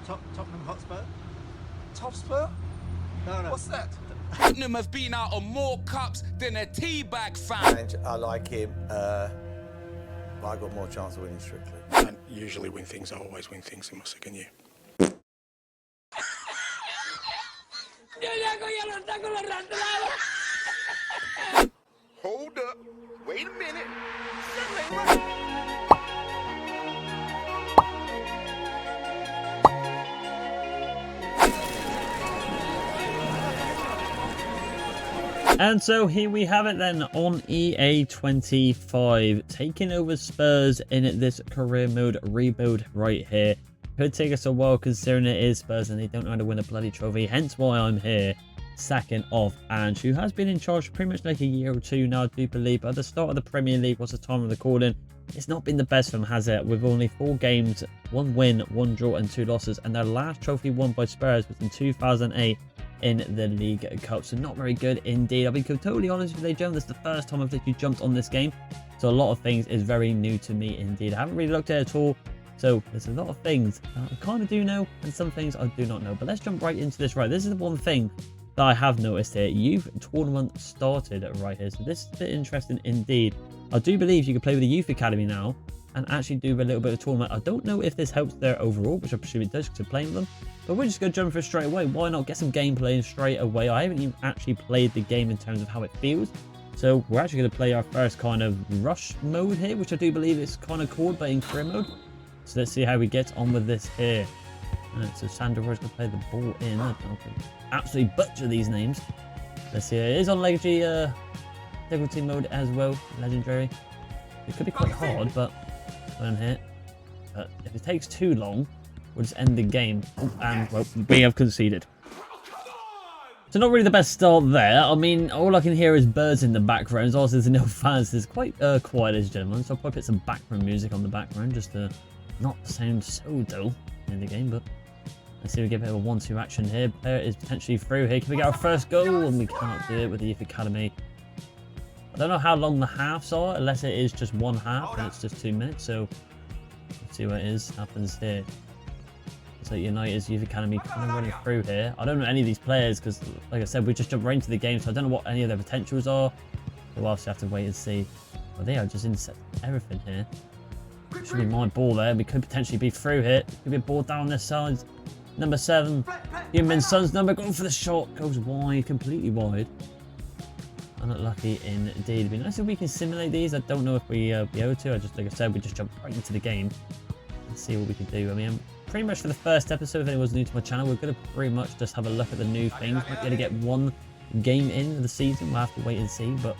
Tottenham Hotspur? Hotspur? No. What's that? Tottenham have been out on more cups than a teabag fan. I like him, but I got more chance of winning strictly. And usually win things, I always win things in my second year. Hold up. Wait a minute. And so here we have it then on EA25, taking over Spurs in this career mode rebuild right here. Could take us a while considering it is Spurs and they don't know how to win a bloody trophy, hence why I'm here sacking off Ange, who has been in charge for pretty much like a year or two now, I do believe. But at the start of the Premier League, what's the time of recording, it's not been the best for them, has it? With only 4 games, 1 win, 1 draw and 2 losses, and their last trophy won by Spurs was in 2008 in the League Cup, so not very good indeed. I'll be totally honest with you, Joe, this is the first time I've literally jumped on this game, so a lot of things is very new to me indeed. I haven't really looked at it at all, so there's a lot of things that I kind of do know and some things I do not know. But let's jump right into this. Right, this is the one thing that I have noticed here. Youth tournament started right here, so this is a bit interesting indeed. I do believe you can play with the youth academy now and actually do a little bit of tournament. I don't know if this helps their overall, which I presume it does because you're playing with them. But we're just going to jump for it straight away. Why not get some gameplay in straight away? I haven't even actually played the game in terms of how it feels. So we're actually going to play our first kind of rush mode here, which I do believe is kind of called, but in career mode. So let's see how we get on with this here. So Sandro's going to play the ball in. I don't know, absolutely butcher these names. Let's see. It is on legacy difficulty mode as well. Legendary. It could be quite hard, but I'm here. But if it takes too long, we'll just end the game. And, well, we have conceded. So not really the best start there. I mean, all I can hear is birds in the background. Also, there's no fans. It's quite quiet, as gentlemen. So I'll probably put some background music on the background just to not sound so dull in the game. But let's see if we get a bit of a 1-2 action here. Player is potentially through here. Can we get our first goal? And we can't do it with the Youth Academy. I don't know how long the halves are, unless it is just 1 half and it's just 2 minutes. So let's see what it is happens here. So United's Youth Academy kind of running through here. I don't know any of these players because, like I said, we just jumped right into the game, so I don't know what any of their potentials are. We'll obviously have to wait and see. But they are just intercept everything here. Should be my ball there. We could potentially be through here. Could be a ball down this side. Number 7. Human Son's number going for the shot. Goes wide, completely wide. Unlucky indeed. It'd be nice if we can simulate these. I don't know if we be able to. Like I said, we just jump right into the game and see what we can do. I mean, pretty much for the first episode, if anyone's new to my channel, we're going to pretty much just have a look at the new things. Might be able to get 1 game in the season. We'll have to wait and see, but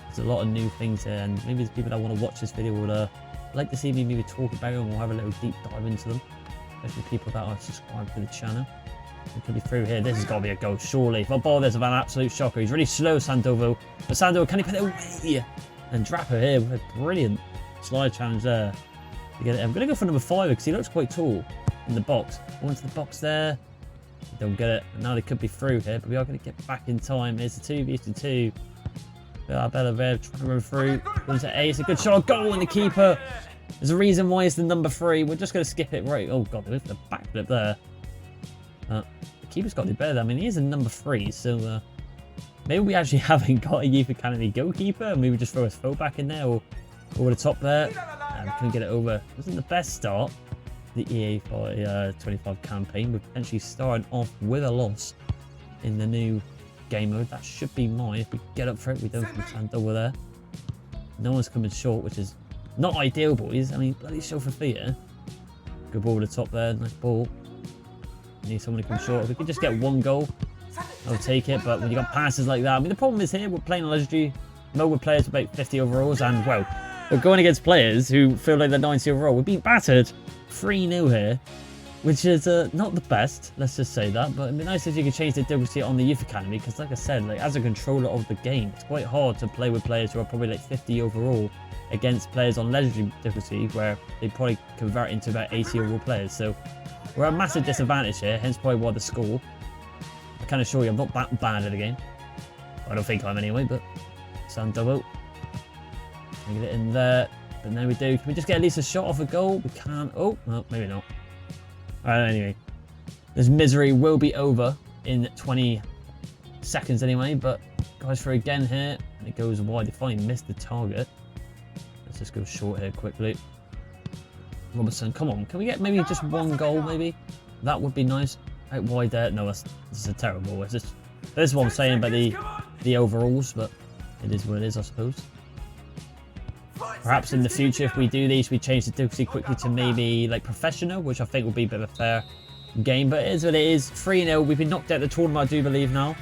there's a lot of new things here, and maybe the people that want to watch this video would like to see me maybe talk about them or have a little deep dive into them, especially people that are subscribed to the channel. We could be through here. This has got to be a goal, surely. If I ball this, I've an absolute shocker. He's really slow, Sandoval. But Sandoval, can he put it away? And Draper here with a brilliant slide challenge there. To get it. I'm going to go for number 5 because he looks quite tall in the box. Go into the box there. Don't get it. And now they could be through here, but we are going to get back in time. Here's the 2v2. Bella Rev trying to run through. Goes to A. It's a good shot. Goal, and the keeper. There's a reason why it's the number 3. We're just going to skip it right. Oh, God, they went for the backflip there. The keeper's got to be better. I mean, he is a number 3, so maybe we actually haven't got a Youth Academy goalkeeper, and maybe just throw his fullback in there or over the top there. And couldn't get it over. Wasn't the best start. The EA 25 campaign. We're potentially starting off with a loss in the new game mode. That should be mine. If we get up for it, we don't stand over there. No one's coming short, which is not ideal, boys. I mean, bloody show for feet here. Good ball over the top there. Nice ball. Need someone to come short. If we could just get 1 goal, I'll take it. But when you got passes like that, I mean, the problem is here we're playing a legendary mode with players with about 50 overalls, and well, we're going against players who feel like they're 90 overall. We're being battered 3-0 here, which is not the best. Let's just say that. But it'd be nice if you could change the difficulty on the Youth Academy, because, like I said, like as a controller of the game, it's quite hard to play with players who are probably like 50 overall against players on legendary difficulty, where they probably convert into about 80 overall players. So we're at a massive disadvantage here, hence probably why the score. I can assure you I'm not that bad at the game. I don't think I'm anyway, but sound double. Get it in there. But now we do. Can we just get at least a shot off a goal? We can't. Oh, well, maybe not. Anyway, this misery will be over in 20 seconds anyway, but guys for again here, and it goes wide. They finally missed the target. Let's just go short here quickly. Robertson, come on, can we get maybe just one goal maybe? That would be nice. Out wide there. No, this is a terrible. This is what I'm saying about the overalls, but it is what it is, I suppose. Perhaps in the future, if we do these, we change the difficulty quickly to maybe like professional, which I think will be a bit of a fair game, but it is what it is. 3-0. We've been knocked out of the tournament, I do believe now.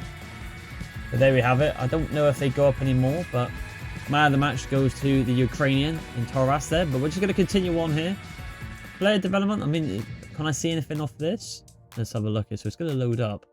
But there we have it. I don't know if they go up anymore, but man of the match goes to the Ukrainian in Taras there, but we're just going to continue on here. Player development, I mean, can I see anything off this? Let's have a look here. So it's going to load up.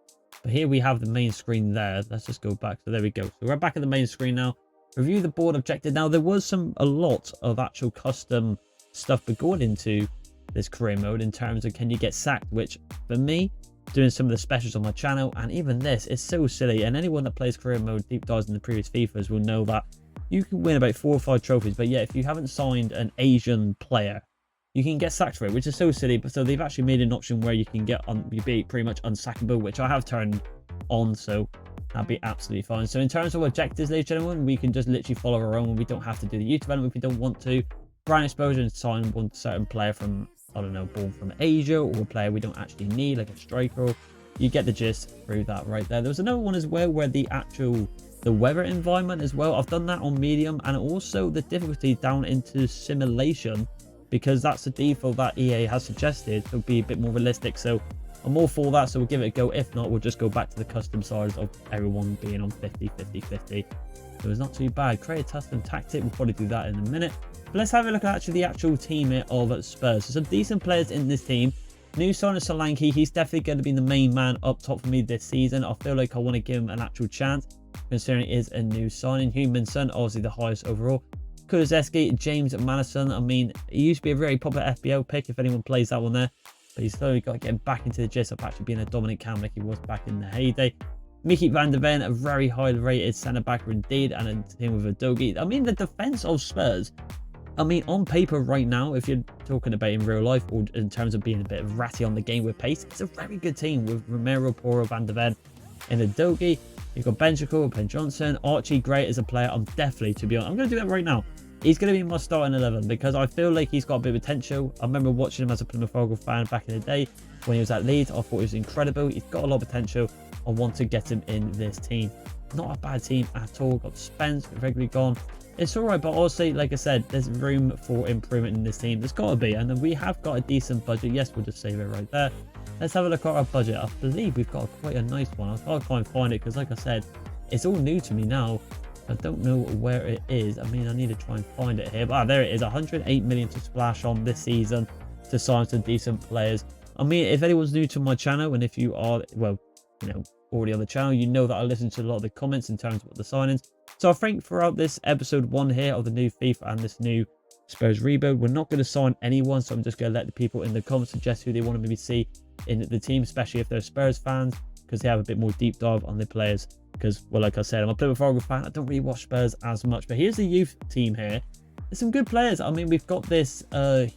But here we have the main screen there. Let's just go back. So there we go. So we're back at the main screen now. Review the board objective. Now, there was a lot of actual custom stuff going into this career mode in terms of can you get sacked, which for me, doing some of the specials on my channel and even this is so silly. And anyone that plays career mode deep dives in the previous FIFAs will know that you can win about 4 or 5 trophies. But yeah, if you haven't signed an Asian player, you can get sacked for it, which is so silly. But so they've actually made an option where you can be pretty much unsackable, which I have turned on, so that'd be absolutely fine. So in terms of objectives, ladies and gentlemen, we can just literally follow our own. We don't have to do the youth development if we don't want to. Brand exposure and sign one certain player from, I don't know, born from Asia, or a player we don't actually need, like a striker. You get the gist through that right there. There was another one as well where the weather environment as well. I've done that on medium, and also the difficulty down into simulation, because that's the default that EA has suggested to be a bit more realistic. So I'm all for that, so we'll give it a go. If not, we'll just go back to the custom size of everyone being on 50, 50, 50. So it's not too bad. Create a custom tactic, we'll probably do that in a minute. But let's have a look at actually the actual team here of Spurs. So some decent players in this team. New signer Solanke, he's definitely going to be the main man up top for me this season. I feel like I want to give him an actual chance, considering it is a new signing. Humanson, obviously the highest overall. Kulizeski, James Madison. I mean, he used to be a very popular FBL pick if anyone plays that one there. But he's slowly got to get back into the gist of actually being a dominant cam like he was back in the heyday. Mickey van der Ven, a very highly rated centre-back indeed, and a team with a Dogi. I mean, the defence of Spurs, I mean, on paper right now, if you're talking about in real life or in terms of being a bit ratty on the game with pace, it's a very good team with Romero, Poro, van der Ven in the Dogi. You've got Benjamin, Ben Johnson, Archie, great as a player. I'm definitely, to be honest, I'm going to do that right now. He's going to be my starting 11 because I feel like he's got a bit of potential. I remember watching him as a Plymouth Argyle fan back in the day when he was at Leeds. I thought he was incredible. He's got a lot of potential. I want to get him in this team. Not a bad team at all. Got Spence regularly gone. It's all right, but also, like I said, there's room for improvement in this team. There's got to be, and we have got a decent budget. Yes, we'll just save it right there. Let's have a look at our budget. I believe we've got quite a nice one. I'll try to try and find it because, like I said, it's all new to me now. I don't know where it is. I mean, I need to try and find it here. But there it is. 108 million to splash on this season to sign some decent players. I mean, if anyone's new to my channel, and if you are, well, you know, already on the channel, you know that I listen to a lot of the comments in terms of what the signings. So I think throughout this episode 1 here of the new FIFA and this new Spurs rebuild, we're not going to sign anyone. So I'm just going to let the people in the comments suggest who they want to maybe see in the team, especially if they're Spurs fans, because they have a bit more deep dive on the players. Because, well, like I said, I'm a Plymouth Argyle fan. I don't really watch Spurs as much. But here's the youth team here. There's some good players. I mean, we've got this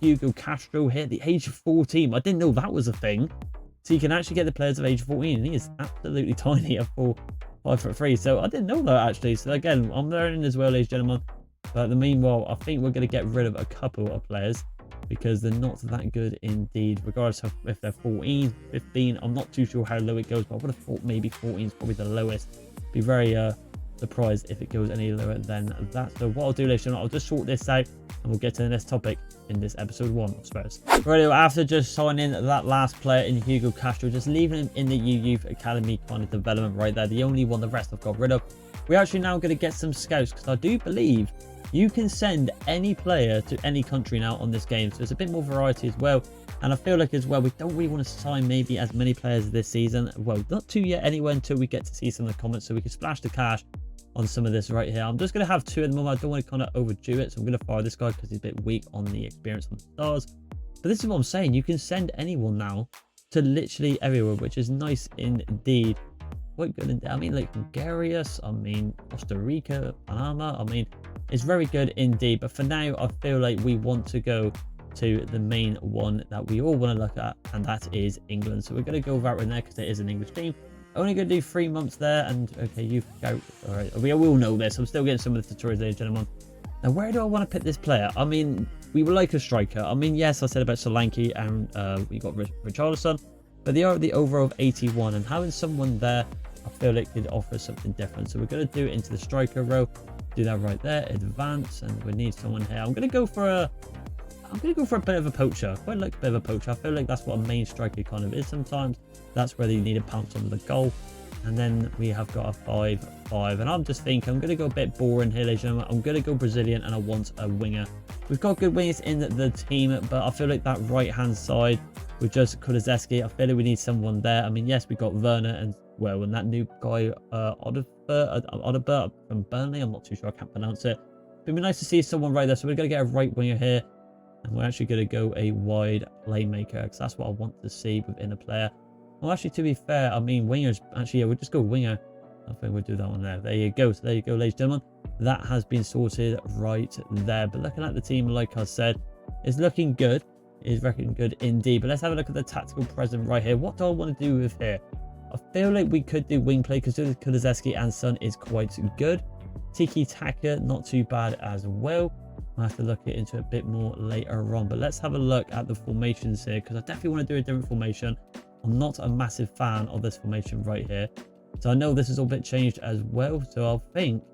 Hugo Castro here, the age of 14. I didn't know that was a thing. So you can actually get the players of age 14. And he is absolutely tiny at 5'3". So I didn't know that, actually. So, again, I'm learning as well, ladies and gentlemen. But meanwhile, I think we're going to get rid of a couple of players because they're not that good indeed. Regardless of if they're 14, 15, I'm not too sure how low it goes. But I would have thought maybe 14 is probably the lowest. Be very surprised if it goes any lower than that. So what I'll do, ladies and gentlemen, I'll just sort this out and we'll get to the next topic in this episode 1 of Spurs. Right, after just signing that last player in Hugo Castro, just leaving him in the youth academy kind of development right there, the only one the rest I've got rid of. We're actually now going to get some scouts because I do believe you can send any player to any country now on this game. So there's a bit more variety as well. And I feel like as well, we don't really want to sign maybe as many players this season. Well, not too yet anyway, until we get to see some of the comments. So we can splash the cash on some of this right here. I'm just going to have 2 at the moment. I don't want to kind of overdo it. So I'm going to fire this guy because he's a bit weak on the experience on the stars. But this is what I'm saying. You can send anyone now to literally everywhere, which is nice indeed. Quite good. I mean, like Bulgaria, I mean, Costa Rica, Panama. I mean, it's very good indeed. But for now, I feel like we want to go to the main one that we all want to look at, and that is England. So we're going to go with that right there because it is an English team. Only going to do 3 months there, and okay, you go. All right, we all know this. I'm still getting some of the tutorials, ladies and gentlemen. Now, where do I want to pick this player? I mean, we would like a striker. I mean, yes, I said about Solanke, and we got Richarlison, but they are the overall of 81, and having someone there, I feel it could offer something different. So we're going to do it into the striker row. Do that right there, advance, and we need someone here. I'm going to go for a bit of a poacher. I quite like a bit of a poacher. I feel like that's what a main striker kind of is sometimes. That's where you need to pounce on the goal. And then we have got a 5-5. And I'm just thinking I'm going to go a bit boring here, ladies and gentlemen. I'm going to go Brazilian, and I want a winger. We've got good wingers in the team, but I feel like that right-hand side with just Kulusevski, I feel like we need someone there. I mean, yes, we got Werner and, well, and that new guy, Odegaard from Burnley. I'm not too sure. I can't pronounce it. It'd be nice to see someone right there. So we're going to get a right winger here. And we're actually going to go a wide playmaker because that's what I want to see within a player. Well, actually, to be fair, I mean, wingers, actually, yeah, we'll just go winger. I think we'll do that one there. There you go. So there you go, ladies and gentlemen. That has been sorted right there. But looking at the team, like I said, it's looking good. It's looking good indeed. But let's have a look at the tactical present right here. What do I want to do with here? I feel like we could do wing play because Kulusevski and Son is quite good. Tiki Taka, not too bad as well. I'll have to look into it a bit more later on. But let's have a look at the formations here because I definitely want to do a different formation. I'm not a massive fan of this formation right here. So I know this is all a bit changed as well. So I think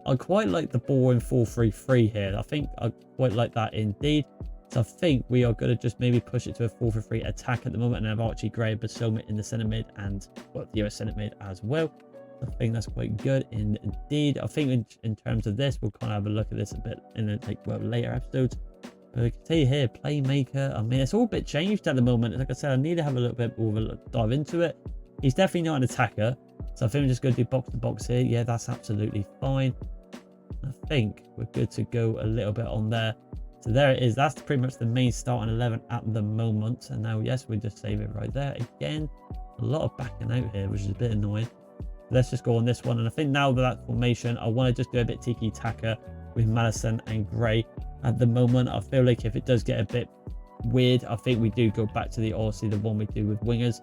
I quite like the boring 4-3-3 here. I think I quite like that indeed. So I think we are going to just maybe push it to a 4-3 attack at the moment and have Archie Gray, Basoma in the centre mid and, well, the US centre mid as well. I think that's quite good indeed. I think in terms of this, we'll kind of have a look at this a bit in the later episodes. But I can tell you here, playmaker. I mean, it's all a bit changed at the moment. Like I said, I need to have a little bit more of a dive into it. He's definitely not an attacker. So I think we're just going to do box to box here. Yeah, that's absolutely fine. I think we're good to go a little bit on there. So there it is. That's pretty much the main starting 11 at the moment. And now, yes, we just save it right there. Again, a lot of backing out here, which is a bit annoying. Let's just go on this one. And I think now that formation, I want to just do a bit tiki-taka with Madison and Gray. At the moment, I feel like if it does get a bit weird, I think we do go back to the one we do with wingers,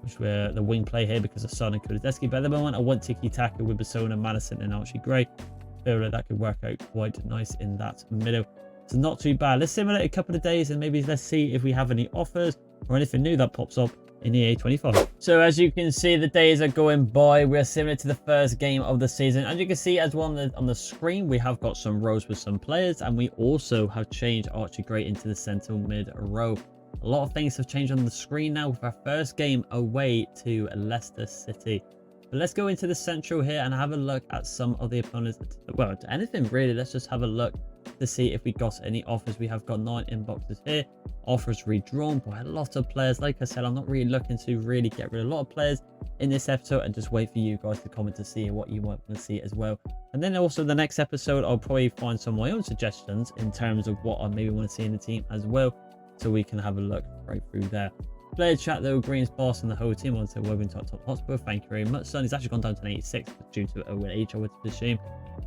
which we're the wing play here because of Son and Kulusevski. But at the moment, I want tiki-taka with Basona, Madison and Archie Gray. I feel like that could work out quite nice in that middle. So not too bad. Let's simulate a couple of days and maybe let's see if we have any offers or anything new that pops up in EA 25. So as you can see, the days are going by. We're similar to the first game of the season. As you can see as well on the screen, we have got some rows with some players, and we also have changed Archie Gray into the central mid row. A lot of things have changed on the screen now with our first game away to Leicester City. But let's go into the central here and have a look at some of the opponents. Well, to anything really. Let's just have a look to see if we got any offers. We have got 9 inboxes here. Offers redrawn by a lot of players. Like I said, I'm not really looking to really get rid of a lot of players in this episode and just wait for you guys to comment to see what you want to see as well. And then also the next episode, I'll probably find some of my own suggestions in terms of what I maybe want to see in the team as well, so we can have a look right through there. Player chat though, Green's boss and the whole team on to Woven Top Hotspur. Thank you very much, son. He's actually gone down to an 86 due to old age, I would assume.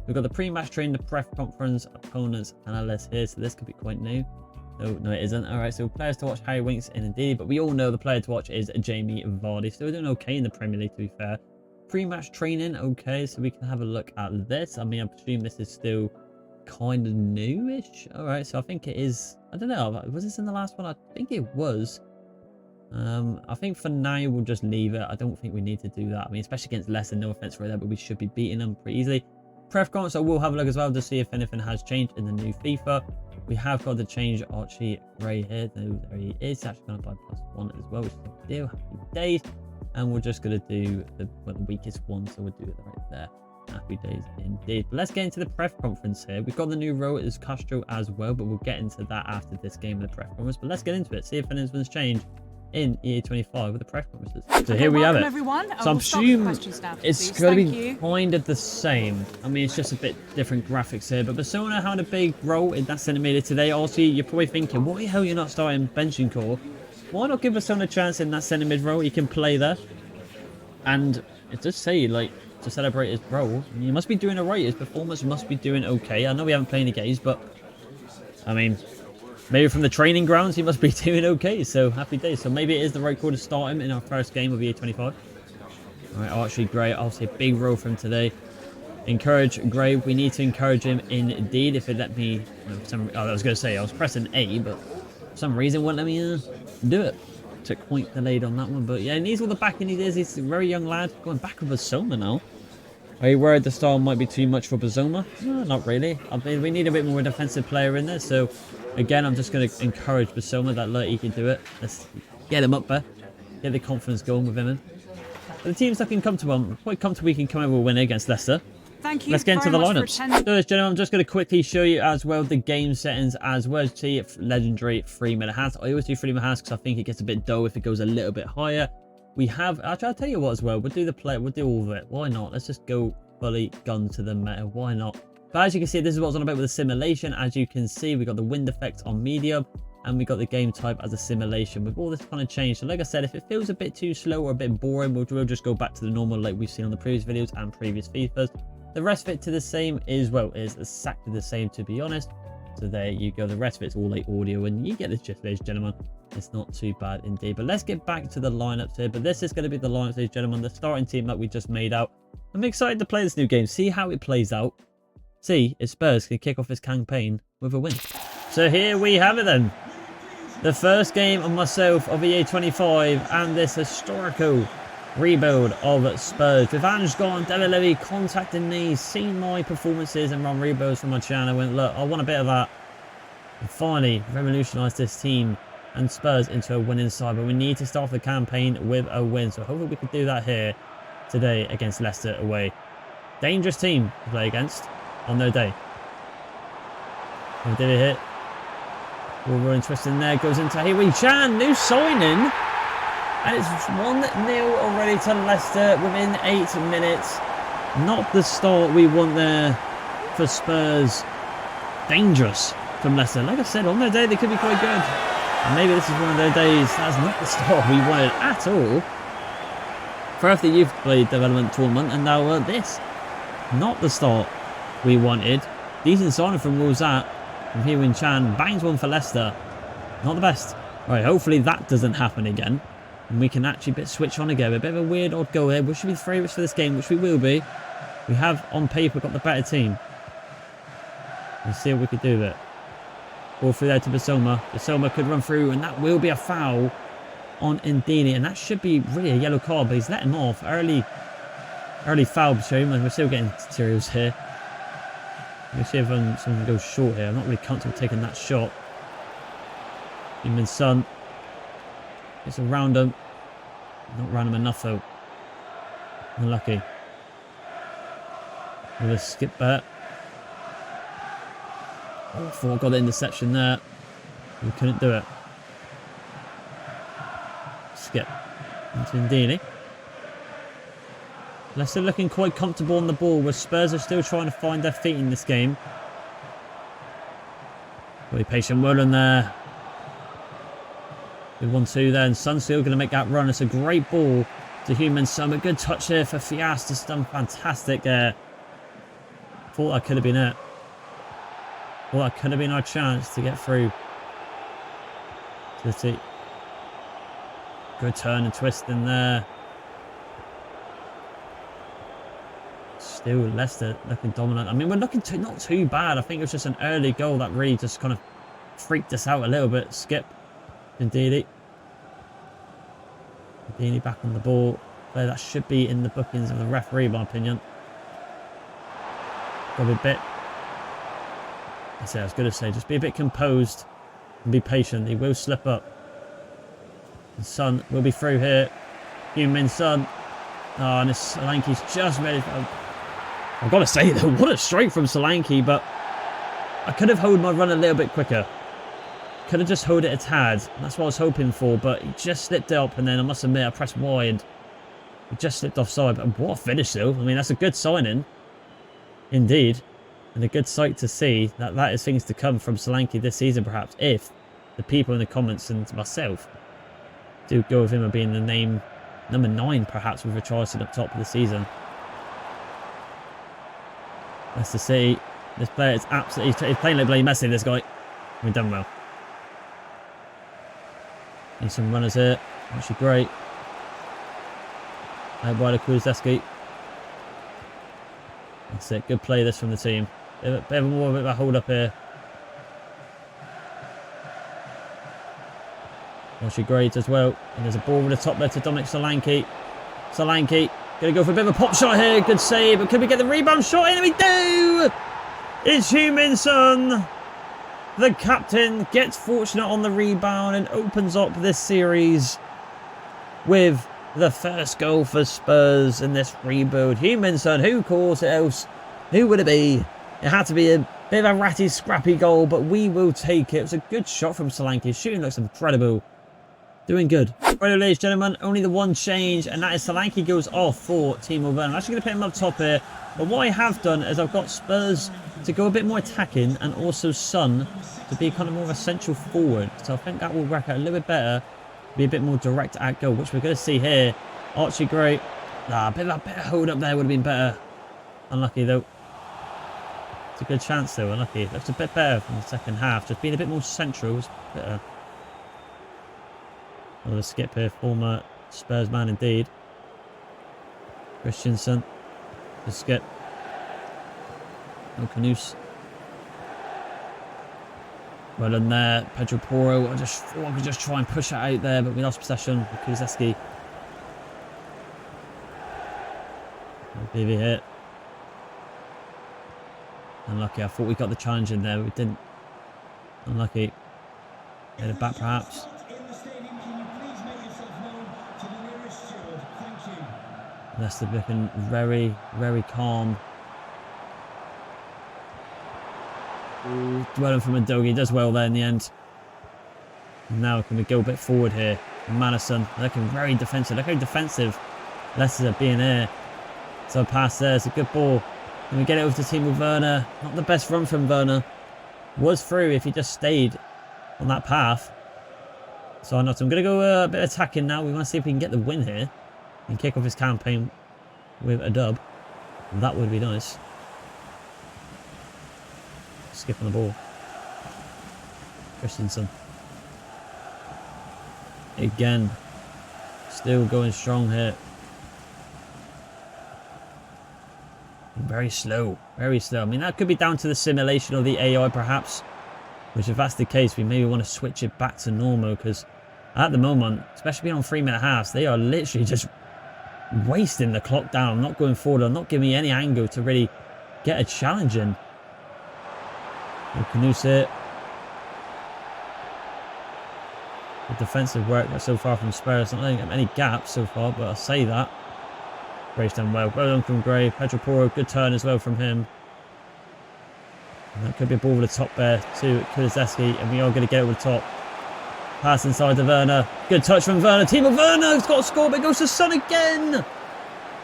We've got the pre-match training, the press conference, opponents, and our list here, so this could be quite new. No, it isn't. All right, so players to watch, Harry Winks and indeed, but we all know the player to watch is Jamie Vardy. So we're doing okay in the Premier League, to be fair. Pre-match training, okay, so we can have a look at this. I mean, I presume this is still kind of newish. All right, so I think it is. I don't know. Was this in the last one? I think it was. I think for now we'll just leave it. I don't think we need to do that. I mean, especially against Leicester, no offense right there, but we should be beating them pretty easily. Pref comments, I will have a look as well to see if anything has changed in the new FIFA. We have got to change Archie Gray here. There he is. It's actually going to buy +1 as well, which is a good deal. Happy days. And we're just going to do the weakest one, so we'll do it right there. Happy days indeed. But let's get into the pref conference here. We've got the new row as Castro as well, but we'll get into that after this game of the pref conference. But let's get into it, see if anything's changed in EA 25 with the press conferences. So here we have it. Everyone. So I'm assuming it's going to be kind of the same. I mean, it's just a bit different graphics here. But Basona had a big role in that centimeter today. Also, you're probably thinking, why the hell you're not starting benching core? Why not give Basona a chance in that centimeter role? He can play there. And it does say, like, to celebrate his role, you must be doing alright. His performance must be doing okay. I know we haven't played any games, but I mean, maybe from the training grounds, he must be doing okay. So happy days. So maybe it is the right call to start him in our first game of EA25. All right, Archie Gray, obviously a big role for him today. Encourage Gray. We need to encourage him indeed. If it let me, I was going to say I was pressing A, but for some reason wouldn't let me do it. Took point delayed on that one, but yeah, he needs all the backing he does. He's a very young lad. Going back with Basoma now. Are you worried the style might be too much for Basoma? No, not really. I mean, we need a bit more defensive player in there. So again, I'm just going to encourage Basoma that look, he can do it. Let's get him up there. Get the confidence going with him. But the team's looking comfortable. I'm quite comfortable we can come over with a win against Leicester. Thank you. Let's get into the lineups. So, gentlemen, I'm just going to quickly show you as well the game settings as well. See, legendary 3-minute hands. I always do 3-minute hands because I think it gets a bit dull if it goes a little bit higher. We have, actually, I'll tell you what as well. We'll do the play. We'll do all of it. Why not? Let's just go fully gun to the meta. Why not? But as you can see, this is what's on about with the simulation. As you can see, we got the wind effect on medium. And we got the game type as a simulation with all this kind of change. So like I said, if it feels a bit too slow or a bit boring, we'll just go back to the normal like we've seen on the previous videos and previous FIFAs. The rest of it to the same is, well, is exactly the same, to be honest. So there you go. The rest of it's all like audio, and you get the gist, ladies and gentlemen. It's not too bad indeed. But let's get back to the lineups here. But this is going to be the lineups, ladies and gentlemen. The starting team that we just made out. I'm excited to play this new game. See how it plays out. See if Spurs can kick off this campaign with a win. So here we have it then. The first game of myself of EA25 and this historical rebuild of Spurs. With Ange gone, David Levy contacted me, seen my performances and run rebuilds from my channel, went, look, I want a bit of that. And finally, revolutionise this team and Spurs into a winning side. But we need to start the campaign with a win. So hopefully we can do that here today against Leicester away. Dangerous team to play against on their day. And did it hit? Wolverine twist in there, goes into Heewee Chan, new signing. And it's 1-0 already to Leicester within 8 minutes. Not the start we want there for Spurs. Dangerous from Leicester. Like I said, on their day they could be quite good. And maybe this is one of their days. That's not the start we wanted at all. First the youth play development tournament, and now this. Not the start we wanted. Decent signing from Rosat. From Heewee Chan. Bangs one for Leicester. Not the best. Right, hopefully that doesn't happen again. And we can actually switch on again. A bit of a weird odd goal here. We should be the favourites for this game, which we will be. We have, on paper, got the better team. Let's see what we could do with it. Ball through there to Basoma. Basoma could run through, and that will be a foul on Ndini. And that should be really a yellow card, but he's let him off. Early foul to him, and we're still getting materials here. Let's see if someone goes short here. I'm not really comfortable taking that shot. Heung-min Son. It's around him. Not round him enough though. Unlucky. With a skip there. Oh, I thought I got the interception there. We couldn't do it. Skip. Into Ndini. Leicester looking quite comfortable on the ball, where Spurs are still trying to find their feet in this game. Really patient Willen there. Good 1-2 there, and Son's still going to make that run. It's a great ball to Heung-min Son. A good touch here for Fias. Just done fantastic there. Thought that could have been it. Thought that could have been our chance to get through. City. Good turn and twist in there. Still Leicester looking dominant. I mean, we're looking not too bad. I think it was just an early goal that really just kind of freaked us out a little bit. Skip. Ndini. Ndini back on the ball. That should be in the bookings of the referee, in my opinion. Got a bit. I was going to say, just be a bit composed and be patient. He will slip up. And Son will be through here. Heung-min Son. Oh, and Solanke's just ready for... I've got to say though, what a strike from Solanke, but I could have held my run a little bit quicker. Could have just held it a tad. That's what I was hoping for, but he just slipped up, and then I must admit I pressed wide. He just slipped offside, but what a finish though. I mean, that's a good signing. Indeed. And a good sight to see that is things to come from Solanke this season, perhaps, if the people in the comments and myself do go with him as being the name number 9, perhaps, with Richarlison up top of the season. Leicester City. This player is absolutely... He's playing like bloody Messi, this guy. We've done well. Need some runners here. Actually great. Out by the Kulusevski. That's it. Good play this from the team. Bit of a hold up here. Actually great as well. And there's a ball over the top there to Dominic Solanke. Solanke going to go for a bit of a pop shot here. Good save. But can we get the rebound shot in? And we do! It's Huminson. The captain gets fortunate on the rebound and opens up this series with the first goal for Spurs in this rebuild. Huminson, who calls it else? Who would it be? It had to be a bit of a ratty, scrappy goal, but we will take it. It was a good shot from Solanke. Shooting looks incredible. Doing good. Right, ladies and gentlemen, only the one change, and that is Solanke goes off for Timo Werner. I'm actually going to put him up top here. But what I have done is I've got Spurs to go a bit more attacking and also Son to be kind of more of a central forward. So I think that will work out a little bit better. Be a bit more direct at goal, which we're going to see here. Archie great. A bit of hold up there would have been better. Unlucky though. It's a good chance though, unlucky. It looks a bit better from the second half. Just being a bit more central was better. Another skip here, former Spurs man indeed. Christensen. The skip. Okanus. Well done there. Pedro Porro. I could just try and push it out there, but we lost possession. Kulusevski. BV hit. Unlucky. I thought we got the challenge in there, but we didn't. Unlucky. Get it back perhaps. Leicester looking very, very calm. Dwelling from Udogie does well there in the end. Now can we go a bit forward here? Madison looking very defensive. Look how defensive Leicester are being here. So a pass there. It's a good ball. Can we get it over to Timo Werner? Not the best run from Werner. Was through if he just stayed on that path. So I'm going to go a bit attacking now. We want to see if we can get the win here and kick off his campaign with a dub. That would be nice. Skip on the ball. Christensen. Again. Still going strong here. Very slow. Very slow. I mean, that could be down to the simulation of the AI perhaps. Which if that's the case, we maybe want to switch it back to normal. Because at the moment, especially being on 3-minute halves, they are literally just wasting the clock down. Not going forward or not giving me any angle to really get a challenge in. Okanus here. The defensive work so far from Spurs. Not letting up any gaps so far, but I'll say that. Gray's done well. Well done from Gray. Pedro Porro, good turn as well from him. And that could be a ball over the top there to Kulusevski, and we are going to get over the top. Pass inside to Werner. Good touch from Werner. Timo Werner's got a score, but it goes to Son again.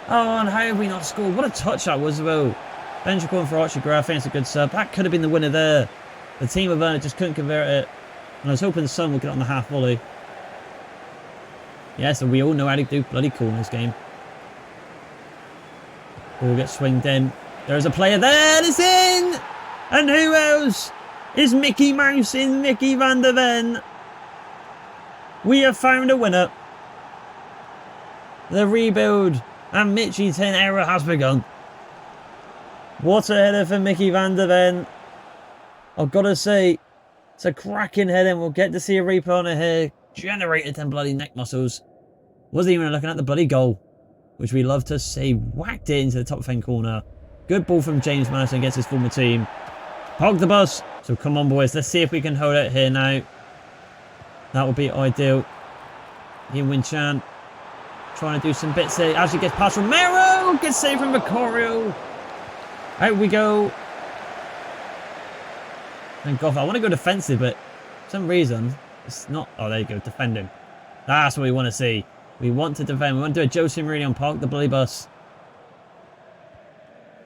Oh, and how have we not scored? What a touch that was as well. Benja calling for Archie Gray. I think it's a good sub. That could have been the winner there. The team of Werner just couldn't convert it. And I was hoping Son would get on the half volley. Yeah, so we all know how to do bloody cool in this game. Ball gets swinged in. There's a player there. It's in. And who else is Mickey Mouse in Mickey van der Ven? We have found a winner. The rebuild and Mitchie 10 era has begun. What a header for Mickey van der Ven. I've got to say, it's a cracking header, and we'll get to see a replay on it here. Generated them bloody neck muscles. Wasn't even looking at the bloody goal, which we love to see. Whacked it into the top fen corner. Good ball from James Madison against his former team. Hog the bus. So come on, boys. Let's see if we can hold it here now. That would be ideal. Yin Win Chan trying to do some bits here. Actually gets past Romero. Good save from Vicario. Out we go. Thank God. I want to go defensive, but for some reason it's not. Oh, there you go. Defending. That's what we want to see. We want to defend. We want to do a Jose Mourinho on Park the bloody bus.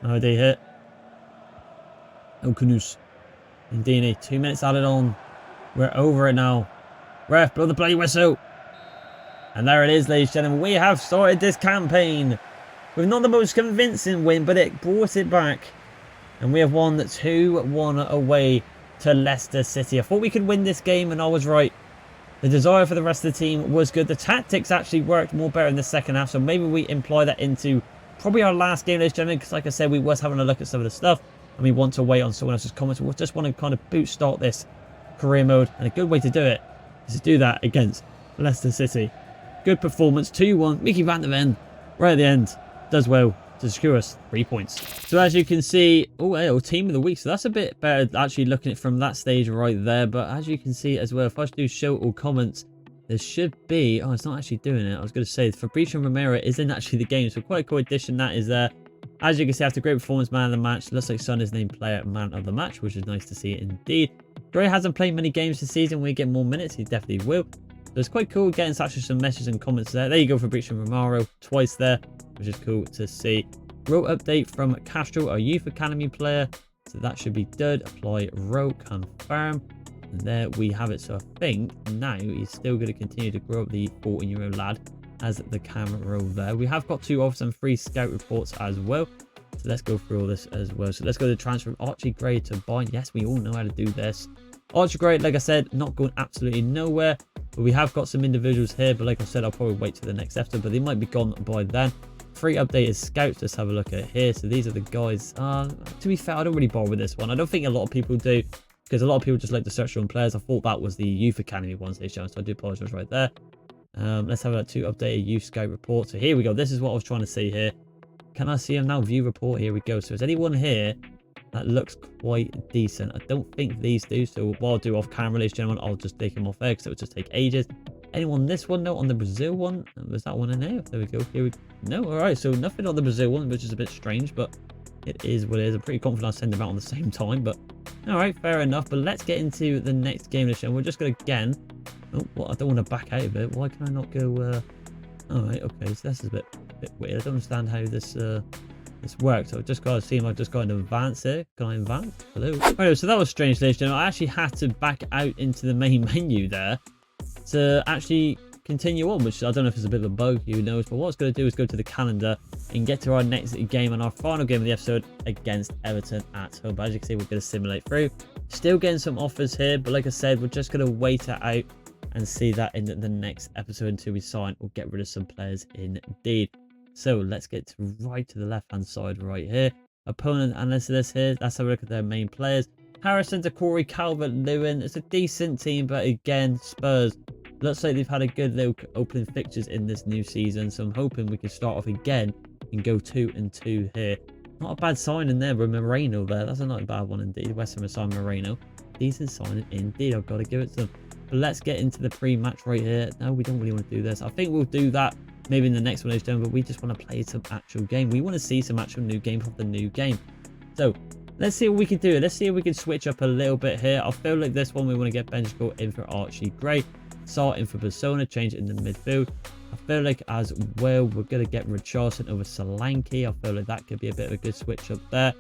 No idea hit. Okanus. Indini. 2 minutes added on. We're over it now. Ref, blow the bloody whistle. And there it is, ladies and gentlemen. We have started this campaign with not the most convincing win, but it brought it back. And we have won 2-1 away to Leicester City. I thought we could win this game, and I was right. The desire for the rest of the team was good. The tactics actually worked more better in the second half. So maybe we imply that into probably our last game, ladies and gentlemen. Because like I said, we was having a look at some of the stuff. And we want to wait on someone else's comments. We just want to kind of boot start this career mode. And a good way to do it is to do that against Leicester City. Good performance. 2-1. Mickey van der Ven right at the end does well to secure us 3 points. So as you can see, team of the week. So that's a bit better actually looking at it from that stage right there. But as you can see as well, if I do show all comments, there should be, it's not actually doing it. I was going to say Fabrizio Romero isn't actually the game. So quite a cool addition that is there. As you can see, after great performance, man of the match, looks like Son is named player man of the match, which is nice to see indeed. Gray hasn't played many games this season. When we get more minutes, he definitely will. So it's quite cool getting actually some messages and comments there. There you go, Fabrizio Romero twice there, which is cool to see. Row update from Castro, our youth academy player. So that should be done. Apply row, confirm. And there we have it. So I think now he's still going to continue to grow up the 14-year-old lad as the camera roll there. We have got 2 offers and 3 scout reports as well. So let's go through all this as well. So let's go to transfer Archie Gray to Bayern. Yes, we all know how to do this. Archie Gray, like I said, not going absolutely nowhere. But we have got some individuals here. But like I said, I'll probably wait till the next episode. But they might be gone by then. 3 updated scouts. Let's have a look at here. So these are the guys. To be fair, I don't really bother with this one. I don't think a lot of people do. Because a lot of people just like to search their own players. I thought that was the youth academy ones they showed. So I do apologize right there. Let's have a 2 updated youth scout report. So here we go. This is what I was trying to see here. Can I see him now? View report. Here we go. So is anyone here that looks quite decent? I don't think these do. So what I'll do off camera, ladies and gentlemen, I'll just take them off there because it would just take ages. Anyone on this one? No, on the Brazil one. Was that one in there? There we go. Here we no. All right. So nothing on the Brazil one, which is a bit strange, but it is what it is. I'm pretty confident I'll send them out on the same time, but all right, fair enough. But let's get into the next game, ladies and gentlemen. We're just going to again. Oh, well, I don't want to back out of it. Why can I not go? All right, okay. So this is a bit weird. I don't understand how this works. So I've just got to see if I've just got to advance here. Can I advance? Hello. Anyway, so that was strange, ladies and gentlemen. I actually had to back out into the main menu there to actually continue on, which I don't know if it's a bit of a bug, who knows. But what it's going to do is go to the calendar and get to our next game and our final game of the episode against Everton at home. But as you can see, we're going to simulate through. Still getting some offers here, but like I said, we're just going to wait it out and see that in the next episode until we sign or get rid of some players indeed. So let's get right to the left hand side right here. Opponent analysis here. Let's have a look at their main players. Harrison, Corey, Calvert-Lewin. It's a decent team, but again, Spurs. Looks like they've had a good little opening fixtures in this new season. So I'm hoping we can start off again and go 2-2 here. Not a bad signing there with Moreno there. That's not a bad one indeed. West Ham signed Moreno. Decent signing indeed. I've got to give it to them. But let's get into the pre-match right here. No, we don't really want to do this. I think we'll do that maybe in the next one, but we just want to play some actual game. We want to see some actual new game of the new game. So let's see what we can do. Let's see if we can switch up a little bit here. I feel like this one we want to get Benjamin in for Archie Gray. Saw in for Persona, change it in the midfield. I feel like as well we're going to get Richardson over Solanke. I feel like that could be a bit of a good switch up there.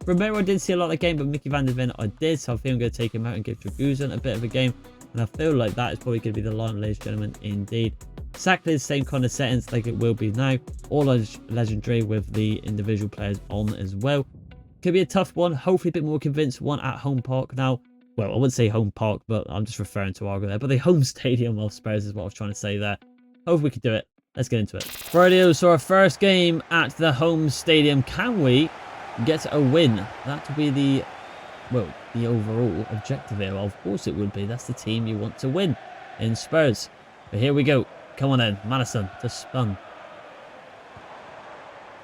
Romero, I didn't see a lot of the game, but Mickey van der Ven I did, so I think I'm going to take him out and give Draguzan a bit of a game. And I feel like that is probably going to be the line, ladies and gentlemen, indeed. Exactly the same kind of settings like it will be now. All legendary with the individual players on as well. Could be a tough one. Hopefully a bit more convinced one at home park now. Well, I wouldn't say home park, but I'm just referring to Argo there. But the home stadium of Spurs is what I was trying to say there. Hopefully we can do it. Let's get into it. Rightio, so our first game at the home stadium. Can we get a win? That would be the overall objective here. Well, of course it would be. That's the team you want to win in Spurs. But here we go. Come on then. Madison to spun.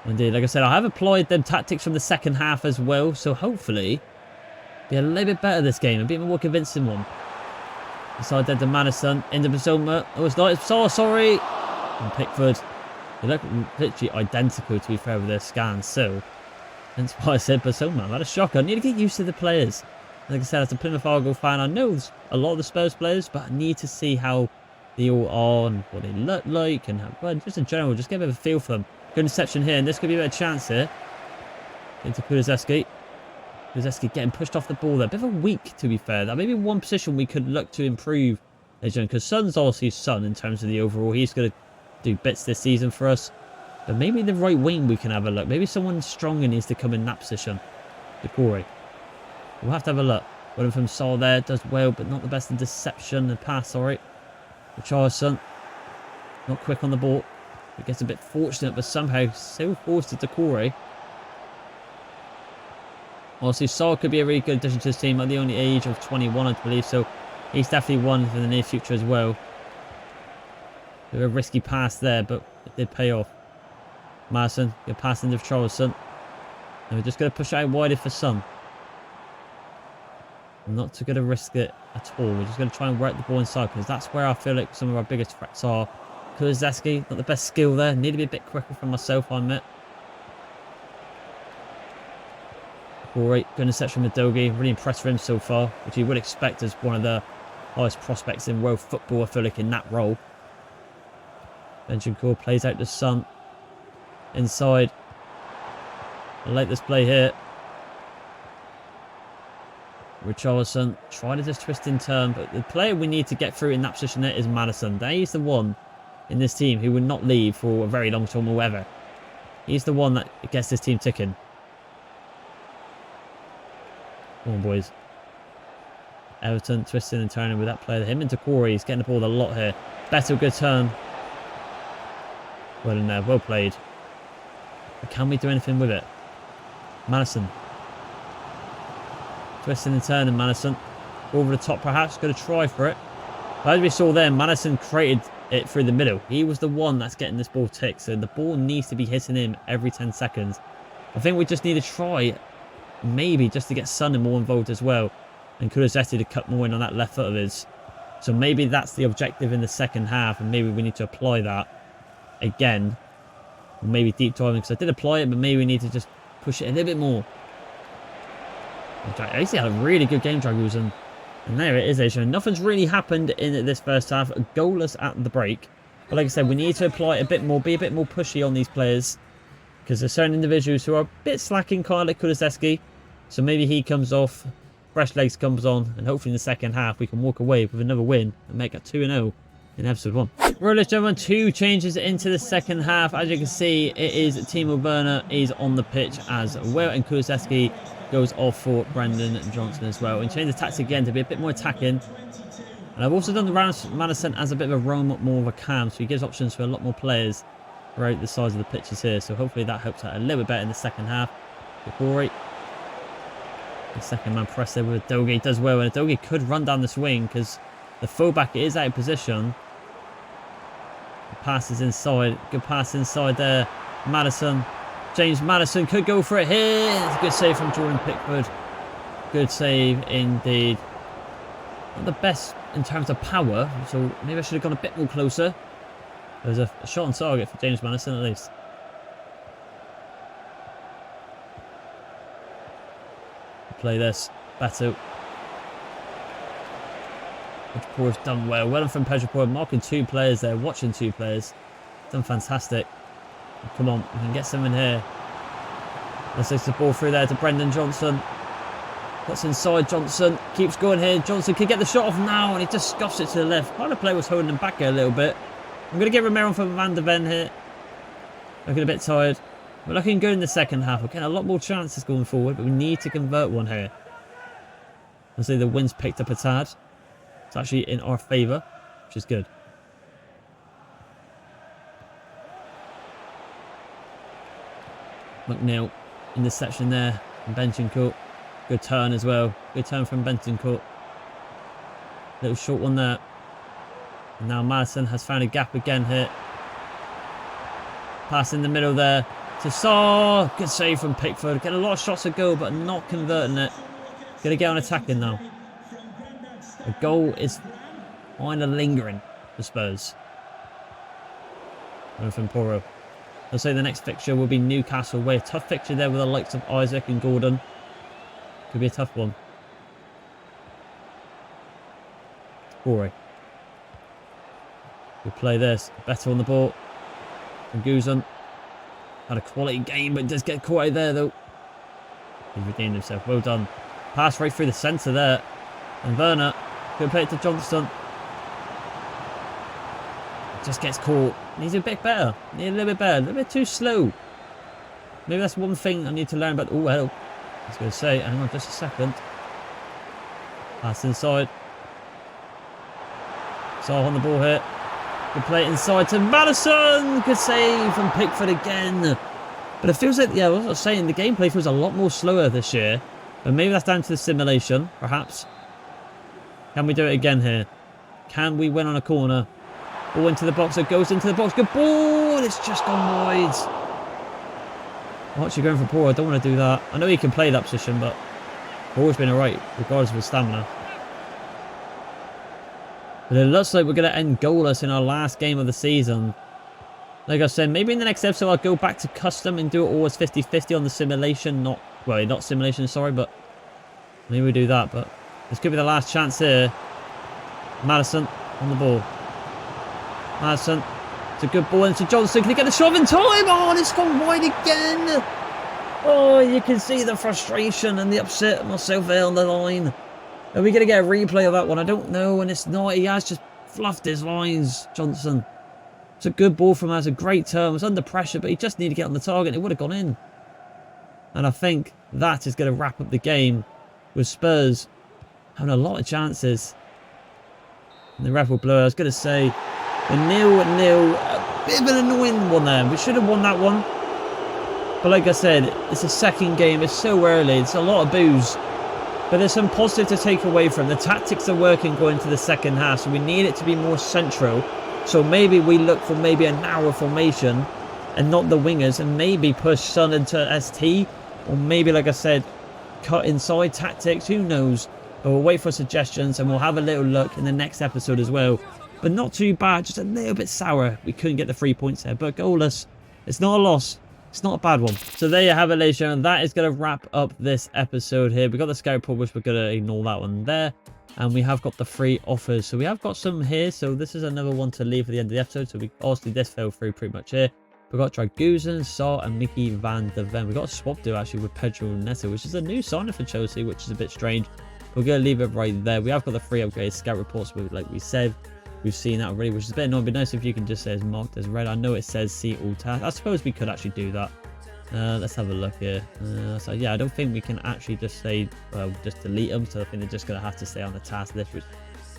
Indeed, like I said, I have applied them tactics from the second half as well. So hopefully be a little bit better this game. A bit more convincing one. Inside there to Madison. Into Persona. Oh, it's not. It's so sorry. And Pickford. They look literally identical, to be fair, with their scans. So that's why I said Persona. That a shocker. I need to get used to the players. Like I said, as a Plymouth Argo fan, I know a lot of the Spurs players, but I need to see how they all are and what they look like and how, well, just in general, just get a bit of a feel for them. Good interception here, and this could be a bit of a chance here. Into Kulizeski. Kulizeski getting pushed off the ball there. A bit of a weak, to be fair. That may be one position we could look to improve, because Son's obviously Son in terms of the overall. He's going to do bits this season for us. But maybe the right wing we can have a look. Maybe someone stronger needs to come in that position. Corey. We'll have to have a look. One from Sol there does well, but not the best in deception. The pass, sorry. Richarlison. Not quick on the ball. It gets a bit fortunate, but somehow so forced to Decore. Also, Saul could be a really good addition to this team at the only age of 21, I believe. So he's definitely one for the near future as well. A risky pass there, but it did pay off. Madison, good pass into Richarlison. And we're just going to push out wider for Son. I'm not too going to risk it at all. We're just going to try and work the ball inside because that's where I feel like some of our biggest threats are. Kulizeski, not the best skill there. Need to be a bit quicker from myself, I admit. Great, good interception with Dogi. Really impressed with him so far, which you would expect as one of the highest prospects in world football, I feel like, in that role. Benjamin plays out to Son. Inside. I like this play here. Richarlison trying to just twist in turn, but the player we need to get through in that position there is Madison. He's the one in this team who would not leave for a very long time or ever. He's the one that gets this team ticking. Come on, boys. Everton twisting and turning with that player. Him into Corey. He's getting the ball a lot here. Better, good turn. Well in there. Well played. But can we do anything with it? Madison. Twisting and turning, Madison. Over the top, perhaps. Going to try for it. But as we saw there, Madison created it through the middle. He was the one that's getting this ball ticked. So the ball needs to be hitting him every 10 seconds. I think we just need to try, maybe, just to get Son more involved as well. And Kulizeski to cut more in on that left foot of his. So maybe that's the objective in the second half. And maybe we need to apply that again. Or maybe deep diving, because I did apply it. But maybe we need to just push it a little bit more. I actually had a really good game, Dragoon. And there it is, Asian. Nothing's really happened in this first half. Goalless at the break. But like I said, we need to apply it a bit more. Be a bit more pushy on these players. Because there's certain individuals who are a bit slacking, kind of like Kulizeski. So maybe he comes off. Fresh legs comes on. And hopefully in the second half we can walk away with another win. And make it 2-0 in episode 1. Right, ladies and gentlemen, 2 changes into the second half. As you can see, it is Timo Werner is on the pitch as well. And Kulizeski goes off for Brendan Johnson as well. And change the tactics again to be a bit more attacking. And I've also done the Madison as a bit of a roam, more of a cam. So he gives options for a lot more players throughout the size of the pitches here. So hopefully that helps out a little bit better in the second half. Corey. The second man press there with Dogi does well. And Dogi could run down this wing because the fullback is out of position. The pass is inside. Good pass inside there. Madison. James Madison could go for it here. It's a good save from Jordan Pickford. Good save indeed. Not the best in terms of power, so maybe I should have gone a bit more closer. There's a shot on target for James Madison at least. Play this. Beto. Pedro has done well. Well done from Pedro. Marking 2 players there. Watching 2 players. Done fantastic. Come on, we can get something here. Let's take the ball through there to Brendan Johnson. That's inside Johnson. Keeps going here. Johnson can get the shot off now, and he just scuffs it to the left. Kind of play was holding him back here a little bit. I'm going to get Romero for Van de Ven here. Looking a bit tired. We're looking good in the second half. We're getting a lot more chances going forward, but we need to convert one here. I see the wind's picked up a tad. It's actually in our favour, which is good. McNeil, interception there from Bentancur. Good turn as well. Good turn from Bentancur. Little short one there. And now Madison has found a gap again here. Pass in the middle there to Saw. Good save from Pickford. Get a lot of shots to go, but not converting it. Gonna get on attacking now. The goal is kind of lingering for Spurs. And from Poro. I'll say the next fixture will be Newcastle away. A tough fixture there with the likes of Isaac and Gordon. Could be a tough one. Corey. We'll play this. Better on the ball. And Guzan. Had a quality game, but does get caught out there though. He's redeemed himself. Well done. Pass right through the centre there. And Werner. Good play it to Johnston. Just gets caught. Needs a bit better. Need a little bit better. A little bit too slow. Maybe that's one thing I need to learn about. Oh, hell. I was going to say, hang on just a second. Pass inside. Saw on the ball here. Good play inside to Madison. Good save from Pickford again. But it feels like, yeah, what I was saying, the gameplay feels a lot more slower this year. But maybe that's down to the simulation, perhaps. Can we do it again here? Can we win on a corner? Ball into the box. It goes into the box. Good ball. It's just gone wide. I'm actually going for ball. I don't want to do that. I know he can play that position, but ball's been alright, regardless of his stamina. But it looks like we're going to end goalless in our last game of the season. Like I said, maybe in the next episode I'll go back to custom and do it all as 50-50 on the simulation. Not simulation, sorry, but maybe we do that. But this could be the last chance here. Madison on the ball. Madison. It's a good ball into Johnson. Can he get a shot in time? Oh, and it's gone wide again. Oh, you can see the frustration and the upset of myself there on the line. Are we going to get a replay of that one? I don't know, and it's not. He has just fluffed his lines, Johnson. It's a good ball from us, a great turn. It was under pressure, but he just needed to get on the target. It would have gone in. And I think that is going to wrap up the game with Spurs having a lot of chances. And the ref will blow. I was going to say a 0-0. A bit of an annoying one there. We should have won that one. But like I said, it's a second game. It's so early. It's a lot of booze. But there's some positive to take away from. The tactics are working going into the second half, so we need it to be more central. So maybe we look for maybe a narrow formation and not the wingers, and maybe push Son into ST, or maybe, like I said, cut inside tactics. Who knows? But we'll wait for suggestions, and we'll have a little look in the next episode as well. But not too bad, just a little bit sour. We couldn't get the 3 points there, but goalless. It's not a loss. It's not a bad one. So there you have it, ladies and gentlemen. That is going to wrap up this episode here. We got the scout report, which we're going to ignore that one there. And we have got the free offers. So we have got some here. So this is another one to leave at the end of the episode. So we obviously this fell through pretty much here. We've got Dragusin, Saar, and Mickey van der Ven. We've got a swap deal actually with Pedro Neto, which is a new signing for Chelsea, which is a bit strange. We're going to leave it right there. We have got the free upgrade scout reports, like we said. We've seen that already, which is a bit annoying. It'd be nice if you can just say it's marked as red. I know it says see all tasks. I suppose we could actually do that. Let's have a look here. So yeah, I don't think we can actually just say, well, just delete them. So I think they're just going to have to stay on the task list, which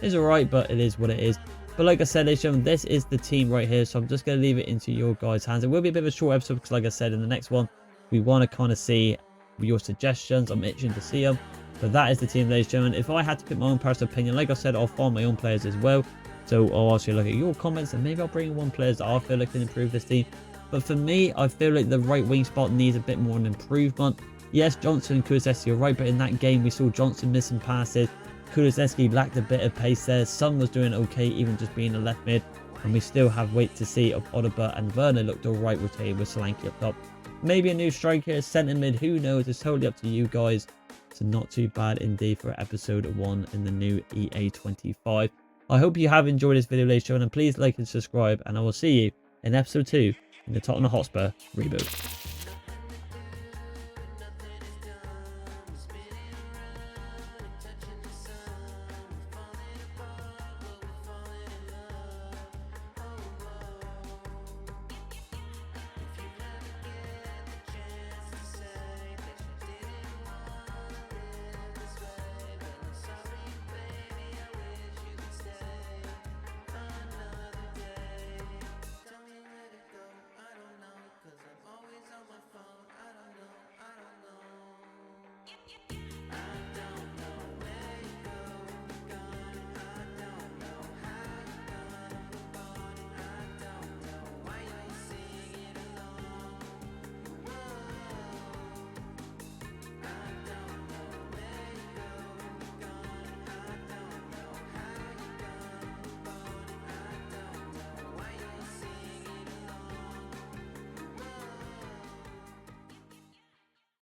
is alright, but it is what it is. But like I said, ladies and gentlemen, this is the team right here. So I'm just going to leave it into your guys' hands. It will be a bit of a short episode because, like I said, in the next one, we want to kind of see your suggestions. I'm itching to see them. But that is the team, ladies and gentlemen. If I had to pick my own personal opinion, like I said, I'll find my own players as well. So I'll also look at your comments and maybe I'll bring in one players that I feel like can improve this team. But for me, I feel like the right wing spot needs a bit more of an improvement. Yes, Johnson and Kulusevski are right, but in that game we saw Johnson missing passes. Kulusevski lacked a bit of pace there. Son was doing okay, even just being a left mid. And we still have wait to see if Odegaard and Werner looked alright with Solanke up top. Maybe a new striker, centre mid, who knows? It's totally up to you guys. So not too bad indeed for episode 1 in the new EA 25. I hope you have enjoyed this video, ladies and gentlemen. Please like and subscribe, and I will see you in episode 2 in the Tottenham Hotspur reboot.